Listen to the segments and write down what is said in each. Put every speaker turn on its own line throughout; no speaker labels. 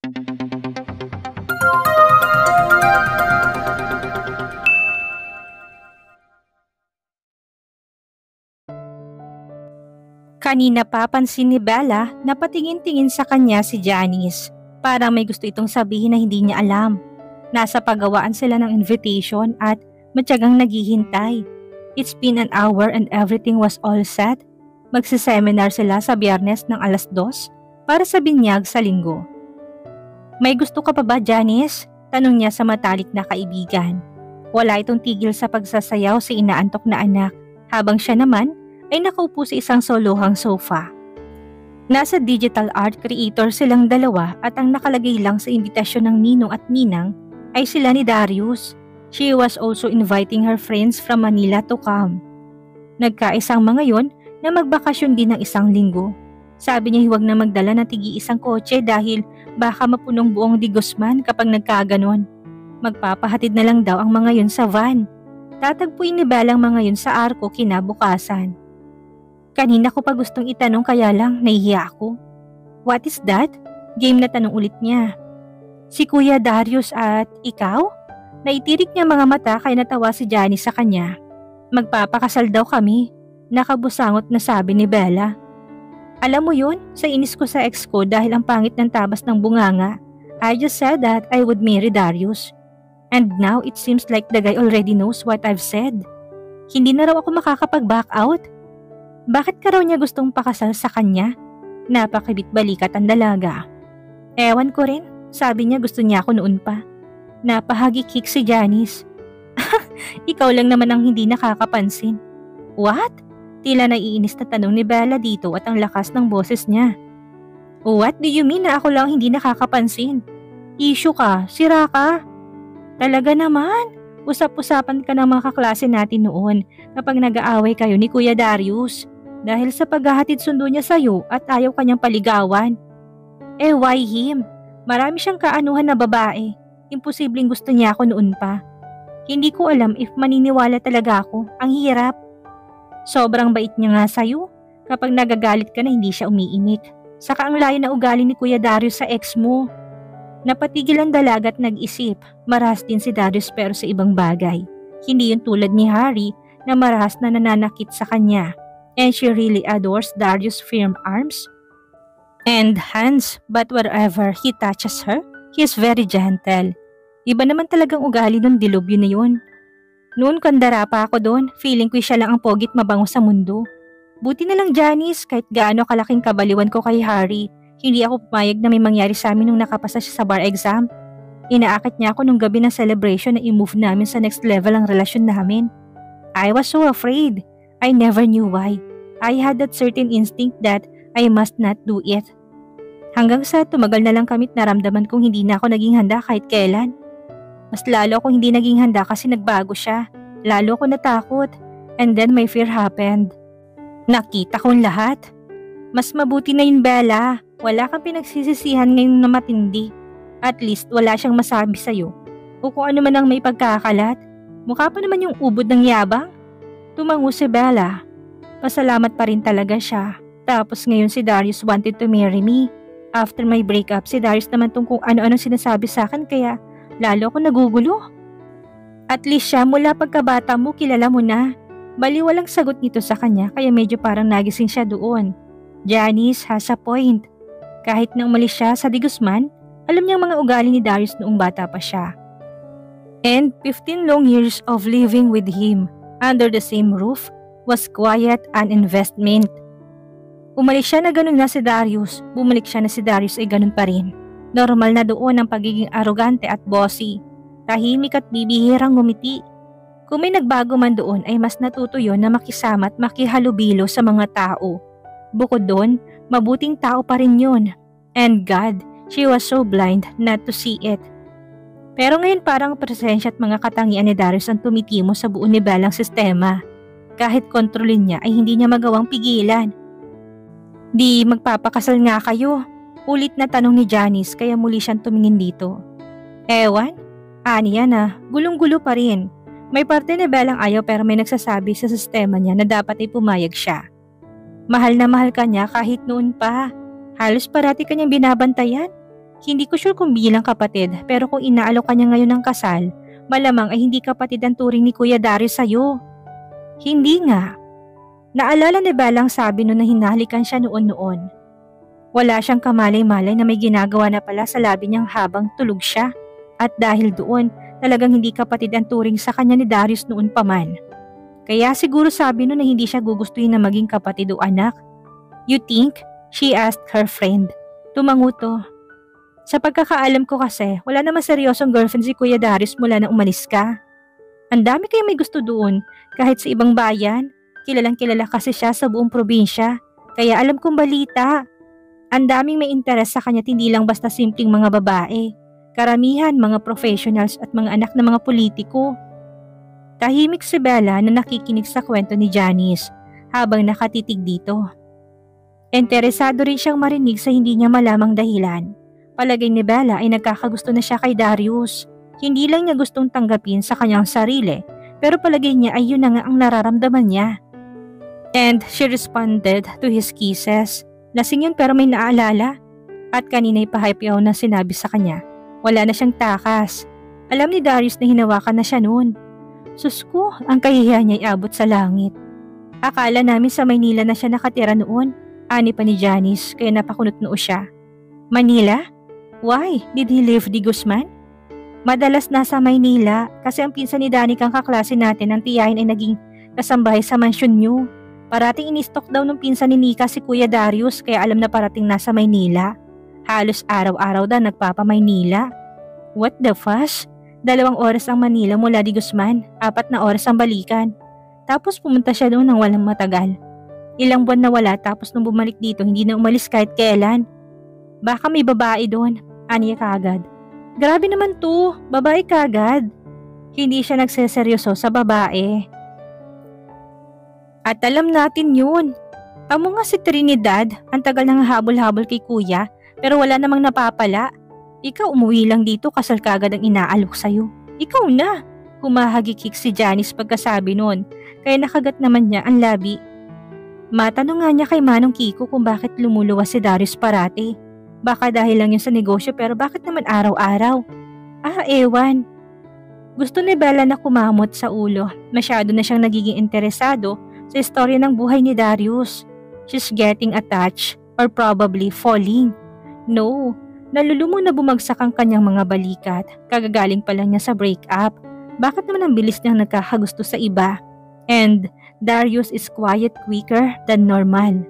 Kanina pa pansin ni Bella na patingin-tingin sa kanya si Janice. Parang may gusto itong sabihin na hindi niya alam. Nasa paggawaan sila ng invitation at matyagang naghihintay. It's been an hour and everything was all set. Magsiseminar sila sa Biyernes ng 2:00 para sa binyag sa Linggo. May gusto ka pa ba, Janice? Tanong niya sa matalik na kaibigan. Wala itong tigil sa pagsasayaw si inaantok na anak, habang siya naman ay nakaupo sa isang solohang sofa. Nasa digital art creator silang dalawa at ang nakalagay lang sa imbitasyon ng ninong at ninang ay sila ni Darius. She was also inviting her friends from Manila to come. Nagkaisang mga yon na magbakasyon din ng 1 linggo. Sabi niya huwag na magdala ng tigi-isang kotse dahil baka mapunong buong Di Guzman kapag nagkaganon. Magpapahatid na lang daw ang mga yon sa van. Tatagpuin ni Bella ang mga yon sa Arco kinabukasan. Kanina ko pa gustong itanong kaya lang nahihiya ako. What is that? Game na tanong ulit niya. Si Kuya Darius at ikaw? Naitirik niya mga mata kaya natawa si Janice sa kanya. Magpapakasal daw kami. Nakabusangot na sabi ni Bella. Alam mo yun, sa inis ko sa ex ko dahil ang pangit ng tabas ng bunganga. I just said that I would marry Darius. And now it seems like the guy already knows what I've said. Hindi na raw ako makakapag-back out. Bakit ka raw niya gustong pakasal sa kanya? Napakibit-balikat ang dalaga. Ewan ko rin, sabi niya gusto niya ako noon pa. Napahagikik si Janice. Ikaw lang naman ang hindi nakakapansin. What? Tila naiinis na tanong ni Bella dito at ang lakas ng boses niya. What do you mean na ako lang hindi nakakapansin? Issue ka, sira ka. Talaga naman, usap-usapan ka ng mga kaklase natin noon kapag nag-aaway kayo ni Kuya Darius. Dahil sa paghahatid sundo niya sa'yo at ayaw kanyang paligawan. Eh why him? Marami siyang kaanuhan na babae. Imposibleng gusto niya ako noon pa. Hindi ko alam if maniniwala talaga ako. Ang hirap. Sobrang bait niya nga sa'yo. Kapag nagagalit ka na hindi siya umiimik. Saka ang layo na ugali ni Kuya Darius sa ex mo. Napatigil ang dalaga at nag-isip. Marahas din si Darius pero sa ibang bagay. Hindi yung tulad ni Harry na marahas na nananakit sa kanya. And she really adores Darius' firm arms and hands, but wherever he touches her, he is very gentle. Iba naman talagang ugali ng dilubyo na yun. Noon kandara pa ako doon, feeling ko siya lang ang pogit mabango sa mundo. Buti na lang Janice, kahit gaano kalaking kabaliwan ko kay Harry, hindi ako pumayag na may mangyari sa amin nung nakapasa siya sa bar exam. Inaakit niya ako nung gabi ng celebration na i-move namin sa next level ang relasyon namin. I was so afraid. I never knew why. I had that certain instinct that I must not do it. Hanggang sa tumagal na lang kami't naramdaman kong hindi na ako naging handa kahit kailan. Mas lalo akong hindi naging handa kasi nagbago siya. Lalo ako natakot. And then my fear happened. Nakita kong lahat. Mas mabuti na yun, Bella. Wala kang pinagsisisihan ngayon na matindi. At least wala siyang masabi sa'yo. O kung ano man ang may pagkakalat. Mukha pa naman yung ubod ng yabang. Tumango si Bella. Pasalamat pa rin talaga siya. Tapos ngayon si Darius wanted to marry me. After my breakup, si Darius naman kung ano-ano sinasabi sa akin kaya lalo ako nagugulo. At least siya mula pagkabata mo kilala mo na. Bali walang sagot nito sa kanya kaya medyo parang nagising siya doon. Janice has a point. Kahit na umalis siya sa Di Guzman, alam niyang mga ugali ni Darius noong bata pa siya. And 15 long years of living with him under the same roof was quiet an investment. Umalis siya na ganun na si Darius, bumalik siya na si Darius ay ganun pa rin. Normal na doon ang pagiging arogante at bossy, tahimik at bibihirang ngumiti. Kung may nagbago man doon ay mas natuto yon na makisama at makihalubilo sa mga tao. Bukod doon, mabuting tao pa rin yun. And God, she was so blind not to see it. Pero ngayon parang presensya at mga katangian ni Darius ang tumitimo sa buo ni Bellang sistema. Kahit kontrolin niya ay hindi niya magawang pigilan. Di magpapakasal nga kayo? Ulit na tanong ni Janice kaya muli siyang tumingin dito. Ewan, aniya na, gulong-gulo pa rin. May parte ni Bellang ayaw pero may nagsasabi sa sistema niya na dapat ay pumayag siya. Mahal na mahal ka niya kahit noon pa. Halos parati kanyang binabantayan. Hindi ko sure kung bilang kapatid pero kung inaalok ka niya ngayon ng kasal, malamang ay hindi kapatid ang turing ni Kuya Darius sa'yo. Hindi nga. Naalala ni Bella ang sabi noon na hinahalikan siya noon-noon. Wala siyang kamalay-malay na may ginagawa na pala sa labi niyang habang tulog siya. At dahil doon, talagang hindi kapatid ang turing sa kanya ni Darius noon pa man. Kaya siguro sabi noon na hindi siya gugustuhin na maging kapatid o anak. You think? She asked her friend. Tumango to. Sa pagkakaalam ko kasi, wala naman seryosong girlfriend si Kuya Darius mula na umalis ka. Ang dami kayo may gusto doon, kahit sa ibang bayan. Kilalang kilala kasi siya sa buong probinsya, kaya alam kong balita. Ang daming may interes sa kanya, hindi lang basta simpleng mga babae. Karamihan mga professionals at mga anak ng mga politiko. Tahimik si Bella na nakikinig sa kwento ni Janice habang nakatitig dito. Interesado rin siyang marinig sa hindi niya malamang dahilan. Palagay ni Bella ay nagkakagusto na siya kay Darius. Hindi lang niya gustong tanggapin sa kanyang sarili, pero palagay niya ay yun na nga ang nararamdaman niya. And she responded to his kisses. Lasing yun pero may naalala. At kanina'y pahaypaw na sinabi sa kanya. Wala na siyang takas. Alam ni Darius na hinawakan na siya noon. Sus ko, ang kahihiyan niya ay abot sa langit. Akala namin sa Maynila na siya nakatira noon. Ani pa ni Janice kaya napakunot noo siya. Manila? Why? Did he leave di Guzman? Madalas nasa Maynila kasi ang pinsan ni Danica ang kaklase natin ang tiyahin ay naging kasambahay sa mansyon niyo. Parating in-stock daw ng pinsan ni Nika si Kuya Darius kaya alam na parating nasa Maynila. Halos araw-araw daw nagpapa-Maynila. What the fuss? 2 oras ang Manila mula di Guzman, 4 na oras ang balikan. Tapos pumunta siya doon nang walang matagal. Ilang buwan na wala tapos nung bumalik dito hindi na umalis kahit kailan. Baka may babae doon, aniya kagad. Grabe naman to, babae kagad. Hindi siya nagseseryoso sa babae. At alam natin yun. Amo nga si Trinidad, ang tagal nang habol-habol kay kuya, pero wala namang napapala. Ikaw umuwi lang dito kasal kagad ang inaalok sa'yo. Ikaw na! Humahagikik si Janice pagkasabi nun, kaya nakagat naman niya ang labi. Matanong nga niya kay Manong Kiko kung bakit lumuluwas si Darius parati. Baka dahil lang yun sa negosyo pero bakit naman araw-araw? Ewan. Gusto ni Bella na kumamot sa ulo. Masyado na siyang nagiging interesado sa istorya ng buhay ni Darius. She's getting attached or probably falling. No, nalulumong na bumagsak ang kanyang mga balikat. Kagagaling pa lang niya sa breakup. Bakit naman ang bilis niyang nagkakagusto sa iba? And Darius is quiet quicker than normal.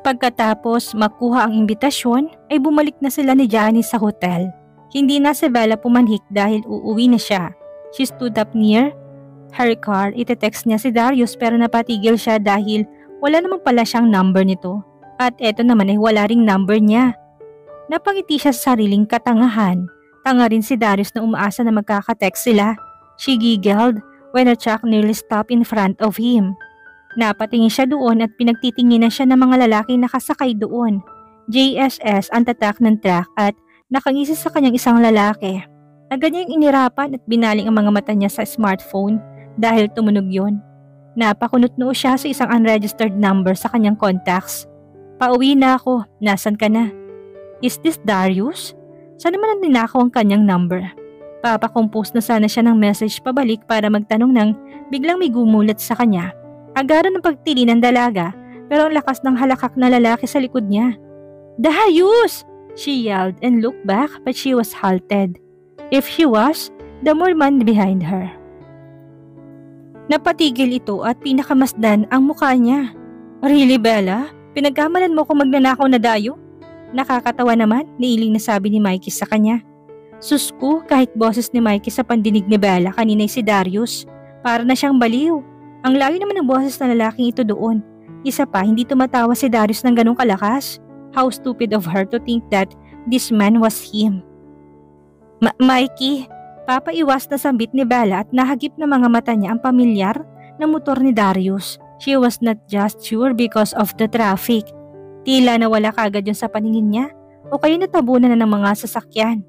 Pagkatapos makuha ang imbitasyon ay bumalik na sila ni Janice sa hotel. Hindi na si Bella pumanhik dahil uuwi na siya. She stood up near her car. Ite-text niya si Darius pero napatigil siya dahil wala namang pala siyang number nito. At eto naman ay wala ring number niya. Napangiti siya sa sariling katangahan. Tanga rin si Darius na umaasa na magkakatext sila. She giggled when a truck nearly stopped in front of him. Napatingin siya doon at pinagtitinginan siya ng mga lalaking nakasakay doon. JSS ang tatak ng truck at nakangisi sa kanyang isang lalaki. Agad niyang inirapan at binaling ang mga mata niya sa smartphone dahil tumunog yon. Napakunot noo siya sa isang unregistered number sa kanyang contacts. Pauwi na ako, nasan ka na? Is this Darius? Saan naman ang ninakaw ang kanyang number? Papakompose na sana siya ng message pabalik para magtanong nang biglang may gumulat sa kanya. Agaran ng pagtili ng dalaga pero ang lakas ng halakak na lalaki sa likod niya. Darius! She yelled and looked back but she was halted. If she was, the more man behind her. Napatigil ito at pinakamasdan ang mukha niya. Really, Bella? Pinagkamalan mo kung magnanakaw na dayo? Nakakatawa naman, niiling na sabi ni Mikey sa kanya. Susku, kahit boses ni Mikey sa pandinig ni Bella kanina'y si Darius. Para na siyang baliw. Ang layo naman ng boses na lalaking ito doon. Isa pa, hindi tumatawa si Darius ng ganong kalakas. How stupid of her to think that this man was him. Mikey, papaiwas na sambit ni Bella at nahagip na mga mata niya ang pamilyar na motor ni Darius. She was not just sure because of the traffic. Tila nawala kagad yun sa paningin niya o kaya natabunan na ng mga sasakyan.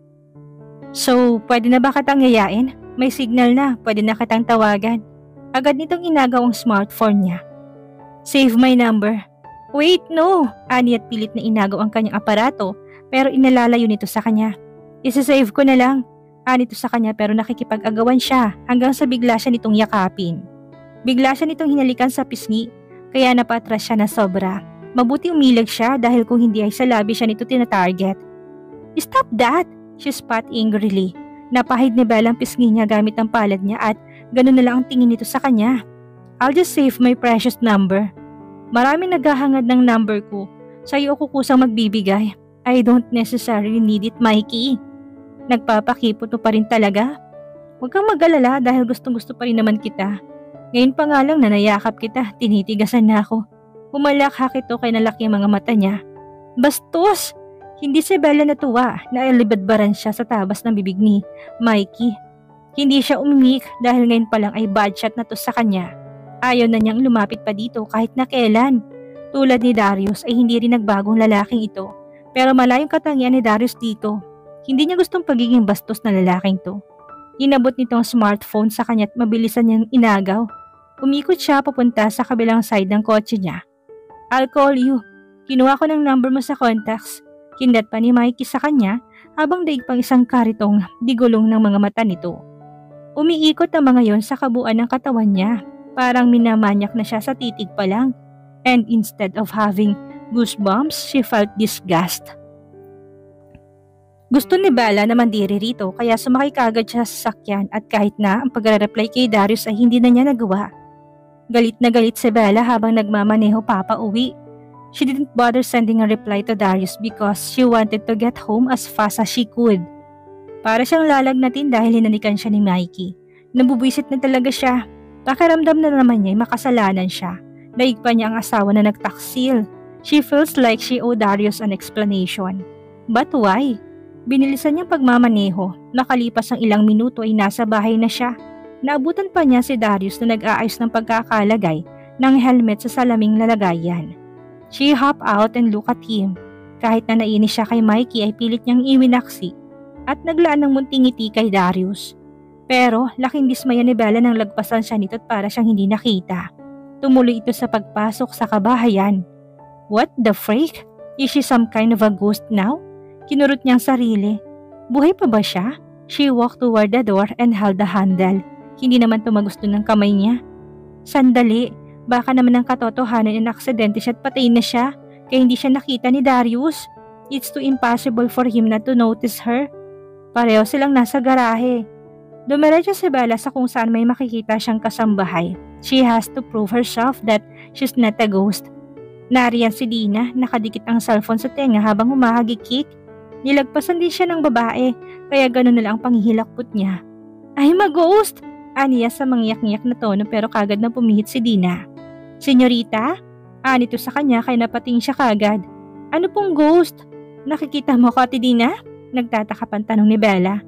So, pwede na ba kitang yayain? May signal na, pwede na kitang tawagan. Agad nitong inagaw ang smartphone niya. Save my number. Wait, no! Ani at pilit na inagaw ang kanyang aparato pero inalalayo nito sa kanya. Isasave ko na lang. Nito sa kanya pero nakikipag-agawan siya hanggang sa bigla siya nitong yakapin. Bigla siya nitong hinalikan sa pisngi kaya napatras siya na sobra. Mabuti umilag siya dahil kung hindi ay sa labi siya nito tinatarget. Stop that! She spat angrily. Napahid ni Bella ang pisngi niya gamit ang palad niya at ganun na lang ang tingin nito sa kanya. I'll just save my precious number. Maraming naghahangad ng number ko. Sa'yo ako kusang magbibigay. I don't necessarily need it, Mikey. Nagpapakiputo pa rin talaga? Huwag kang mag-alala dahil gustong-gusto pa rin naman kita. Ngayon pa nga lang na nayakap kita, tinitigasan na ako. Humalakhak ito kay nalaki ang mga mata niya. Bastos! Hindi si Bella natuwa na alibadbaran siya sa tabas ng bibig ni Mikey. Hindi siya umimik dahil ngayon pa lang ay bad shot na to sa kanya. Ayaw na niyang lumapit pa dito kahit na kailan. Tulad ni Darius ay hindi rin nagbagong lalaking ito. Pero malayong katangian ni Darius dito. Hindi niya gustong pagiging bastos na lalaking to. Inabot nito ang smartphone sa kanya at mabilisan niyang inagaw. Umikot siya papunta sa kabilang side ng kotse niya. I'll call you. Kinuha ko ng number mo sa contacts. Kindat pa ni Mikey sa kanya habang daig pang isang karitong digulong ng mga mata nito. Umiikot ang mga yon sa kabuuan ng katawan niya. Parang minamanyak na siya sa titig pa lang. And instead of having goosebumps, she felt disgust. Gusto ni Bella na mandiri rito kaya sumakay kaagad siya sa sasakyan at kahit na ang pagre-reply kay Darius ay hindi na niya nagawa. Galit na galit si Bella habang nagmamaneho papauwi. She didn't bother sending a reply to Darius because she wanted to get home as fast as she could. Para siyang lalagnatin dahil hinanikan siya ni Mikey. Nabubwisit na talaga siya. Pakiramdam na naman niya ay makasalanan siya. Daig pa niya ang asawa na nagtaksil. She feels like she owed Darius an explanation. But why? Binilisan niyang pagmamaneho. Nakalipas ang ilang minuto ay nasa bahay na siya. Naabutan pa niya si Darius na nag-aayos ng pagkakalagay ng helmet sa salaming lalagayan. She hopped out and looked at him. Kahit na nainis siya kay Mikey ay pilit niyang iwinaksi at naglaan ng munting ngiti kay Darius. Pero laking dismaya ni Bella nang lagpasan siya nito at para siyang hindi nakita. Tumuloy ito sa pagpasok sa kabahayan. What the freak? Is she some kind of a ghost now? Kinurot niyang sarili. Buhay pa ba siya? She walked toward the door and held the handle. Hindi naman tumagusto ng kamay niya. Sandali, baka naman ang katotohanan na aksidente siya at patay na siya kaya hindi siya nakita ni Darius. It's too impossible for him not to notice her. Pareho silang nasa garahe. Dumiretso si Bella sa kung saan may makikita siyang kasambahay. She has to prove herself that she's not a ghost. Nariyan si Dina, nakadikit ang cellphone sa tenga habang humahagikik. Nilagpasan din siya ng babae, kaya gano'n na lang ang panghihilakpot niya. Ay, mag-ghost! Aniya sa mangyak-ngyak na tono pero kagad na pumihit si Dina. Senyorita? Anito sa kanya kaya napating siya kagad. Ano pong ghost? Nakikita mo ko, Ate Dina? Nagtataka pang tanong ni Bella.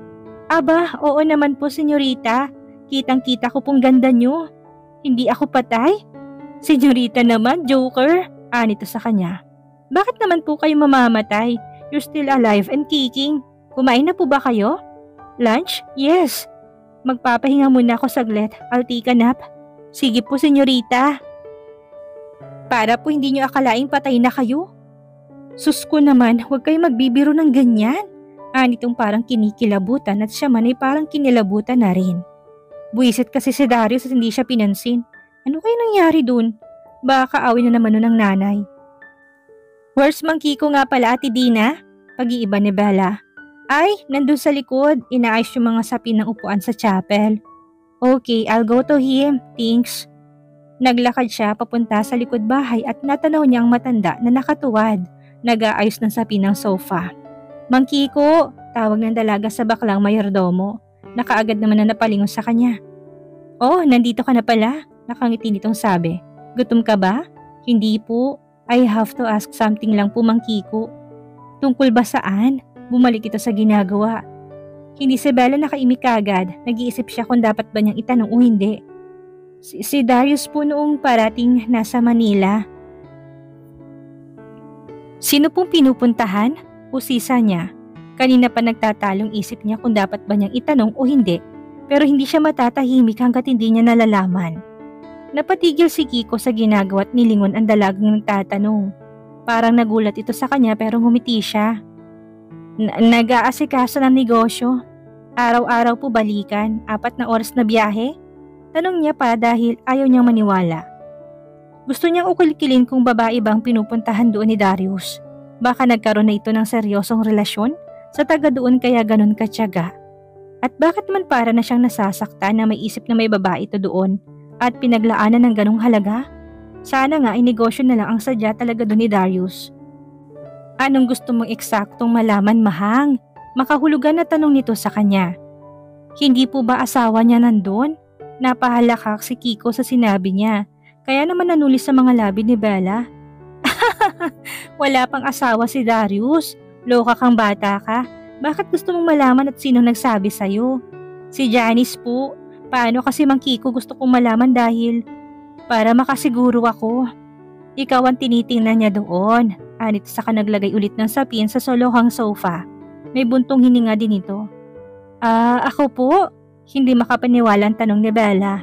Aba, oo naman po, senyorita. Kitang-kita ko pong ganda niyo. Hindi ako patay? Senyorita naman, joker. Anito sa kanya. Bakit naman po kayo mamamatay? You're still alive and kicking. Kumain na po ba kayo? Lunch? Yes. Magpapahinga muna ako saglit. I'll take a nap. Sige po, senyorita. Para po hindi niyo akalaing patay na kayo. Sus ko naman, huwag kayo magbibiro ng ganyan. Anitong parang kinikilabutan at siya man ay parang kinilabutan na rin. Buwisit kasi si Darius at hindi siya pinansin. Ano kayo nangyari dun? Baka kaawin na naman nun ng nanay. Where's Mang Kiko nga pala, Ate Dina? Pag-iiba ni Bella. Ay, nandun sa likod. Inaayos yung mga sapin ng upuan sa chapel. Okay, I'll go to him. Thanks. Naglakad siya papunta sa likod bahay at natanaw niya ang matanda na nakatuwad. Nag-aayos ng sapin ng sofa. Mang Kiko, tawag ng dalaga sa baklang mayordomo. Nakaagad naman na napalingon sa kanya. Oh, nandito ka na pala. Nakangiti nitong sabi. Gutom ka ba? Hindi po. I have to ask something lang po, Mang Kiko. Tungkol ba saan? Bumalik ito sa ginagawa. Hindi si Bella nakaimik agad. Nag-iisip siya kung dapat ba niyang itanong o hindi. Si Darius po noong parating nasa Manila. Sino pong pinupuntahan? Usisa niya. Kanina pa nagtatalong isip niya kung dapat ba niyang itanong o hindi. Pero hindi siya matatahimik hanggat hindi niya nalalaman. Napatigil si Kiko sa ginagawa at nilingon ang dalagang nagtatanong. Parang nagulat ito sa kanya pero ngumiti siya. Nag-aasikaso ng negosyo. Araw-araw po balikan, 4 na oras na biyahe? Tanong niya pa dahil ayaw niyang maniwala. Gusto niyang ukilikilin kung babae bang pinupuntahan doon ni Darius. Baka nagkaroon na ito ng seryosong relasyon sa taga doon kaya ganun katyaga. At bakit man para na siyang nasasaktan na may isip na may babae ito doon at pinaglaanan ng ganung halaga? Sana nga ay negosyo na lang ang sadya talaga doon ni Darius. Anong gusto mong eksaktong malaman, Mahang? Makahulugan na tanong nito sa kanya. Hindi po ba asawa niya nandun? Napahalakak si Kiko sa sinabi niya. Kaya naman nanulis sa mga labi ni Bella. Wala pang asawa si Darius. Loka kang bata ka. Bakit gusto mong malaman at sino nagsabi sa'yo? Si Janice po. Paano kasi Mang Kiko gusto kong malaman dahil para makasiguro ako. Ikaw ang tinitingnan niya doon. Anit saka naglagay ulit ng sapin sa solohang sofa. May buntong hininga din ito. Ako po? Hindi makapaniwala ang tanong ni Bella.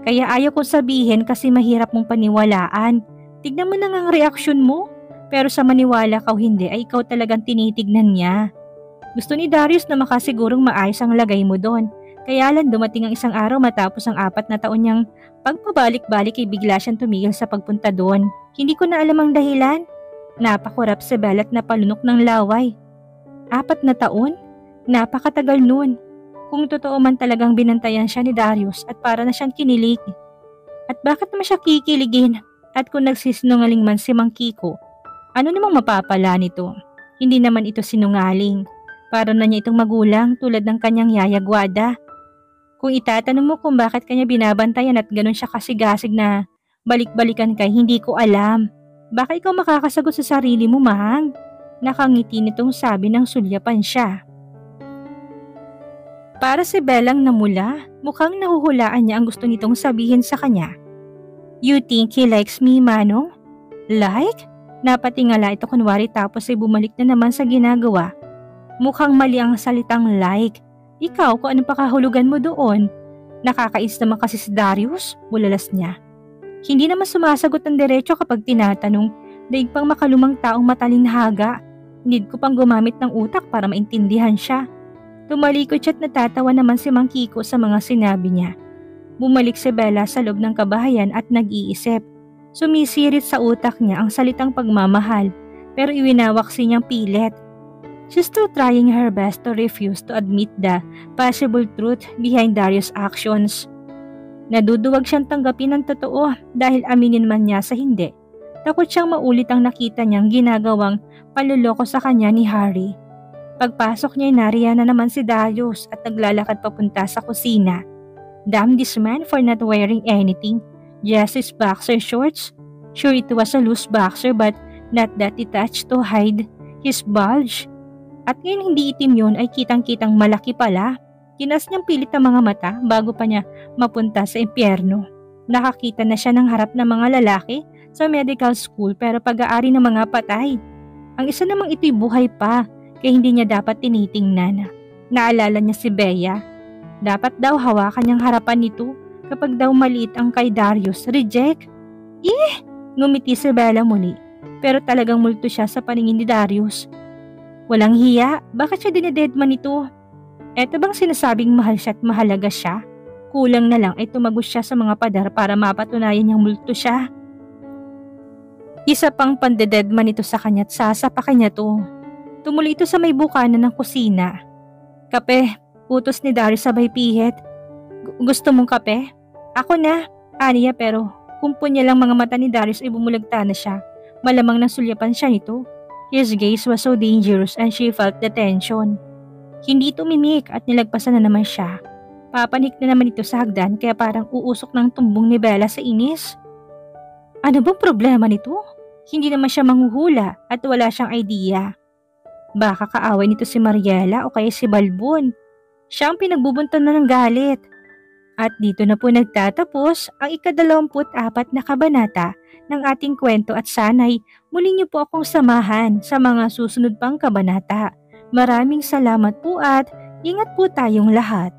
Kaya ayaw ko sabihin kasi mahirap mong paniwalaan. Tignan mo na nga ang reaksyon mo. Pero sa maniwala ka o hindi ay ikaw talagang tinitignan niya. Gusto ni Darius na makasigurong maayos ang lagay mo doon. Kaya lang dumating ang isang araw matapos ang 4 na taon niyang pagpabalik-balik ay bigla siyang tumigil sa pagpunta doon. Hindi ko na alam ang dahilan. Napakurap si Bella at napalunok ng laway. 4 na taon? Napakatagal nun. Kung totoo man talagang binantayan siya ni Darius at para na siyang kinilig. At bakit naman siya kikiligin? At kung nagsisinungaling man si Mang Kiko, ano namang mapapala nito? Hindi naman ito sinungaling. Para na niya itong magulang tulad ng kanyang yaya Guada. Kung itatanong mo kung bakit kanya binabantayan at ganun siya kasigasig na balik-balikan kay hindi ko alam. Baka ikaw makakasagot sa sarili mo, Mahang. Nakangiti nitong sabi ng sulyapan siya. Para si Bellang namula, mukhang nahuhulaan niya ang gusto nitong sabihin sa kanya. You think he likes me, Manong? Like? Napatingala ito kunwari tapos ay bumalik na naman sa ginagawa. Mukhang mali ang salitang like. Ikaw kung anong pakahulugan mo doon. Nakakais naman kasi si Darius, bulalas niya. Hindi naman sumasagot ng diretso kapag tinatanong, daig pang makalumang taong matalinhaga. Need ko pang gumamit ng utak para maintindihan siya. Tumalikod siya at natatawa naman si Mang Kiko sa mga sinabi niya. Bumalik si Bella sa loob ng kabahayan at nag-iisip. Sumisirit sa utak niya ang salitang pagmamahal pero iwinawak niyang pilit. She's still trying her best to refuse to admit the possible truth behind Darius' actions. Naduduwag siyang tanggapin ang totoo dahil aminin man niya sa hindi. Takot siyang maulit ang nakita niyang ginagawang panluloko sa kanya ni Harry. Pagpasok niya ay nariyan na naman si Darius at naglalakad papunta sa kusina. Damn this man for not wearing anything, just his boxer shorts. Sure it was a loose boxer but not that detached to hide his bulge. At ngayon hindi itim yun ay kitang-kitang malaki pala. Kinas niyang pilit ang mga mata bago pa niya mapunta sa impyerno. Nakakita na siya ng harap ng mga lalaki sa medical school pero pag-aari ng mga patay. Ang isa namang ito'y buhay pa kaya hindi niya dapat tinitingnan. Naalala niya si Bea. Dapat daw hawakan niyang harapan nito kapag daw maliit ang kay Darius. Reject? Ngumiti si Bella muli pero talagang multo siya sa paningin ni Darius. Walang hiya, bakit siya dinededman ito? Eto bang sinasabing mahal siya at mahalaga siya? Kulang na lang ay tumagos siya sa mga padar para mapatunayan niyang multo siya. Isa pang pandededman ito sa kanya at sasapakan niya to. Tumuli ito sa may bukana ng kusina. Kape, utos ni Darius sabay pihit. Gusto mong kape? Ako na, aniya pero kumpo niya lang mga mata ni Darius ay bumulagta na siya. Malamang nasulyapan siya nito. His gaze was so dangerous and she felt the tension. Hindi tumimik at nilagpasan na naman siya. Papanik na naman ito sa hagdan kaya parang uusok ng tumbong ni Bella sa inis. Ano bang problema nito? Hindi naman siya manghuhula at wala siyang idea. Baka kaaway nito si Mariela o kaya si Balbon. Siya ang pinagbubuntan na ng galit. At dito na po nagtatapos ang ika-24 na kabanata ng ating kwento at sana'y muli niyo po akong samahan sa mga susunod pang kabanata. Maraming salamat po at ingat po tayong lahat.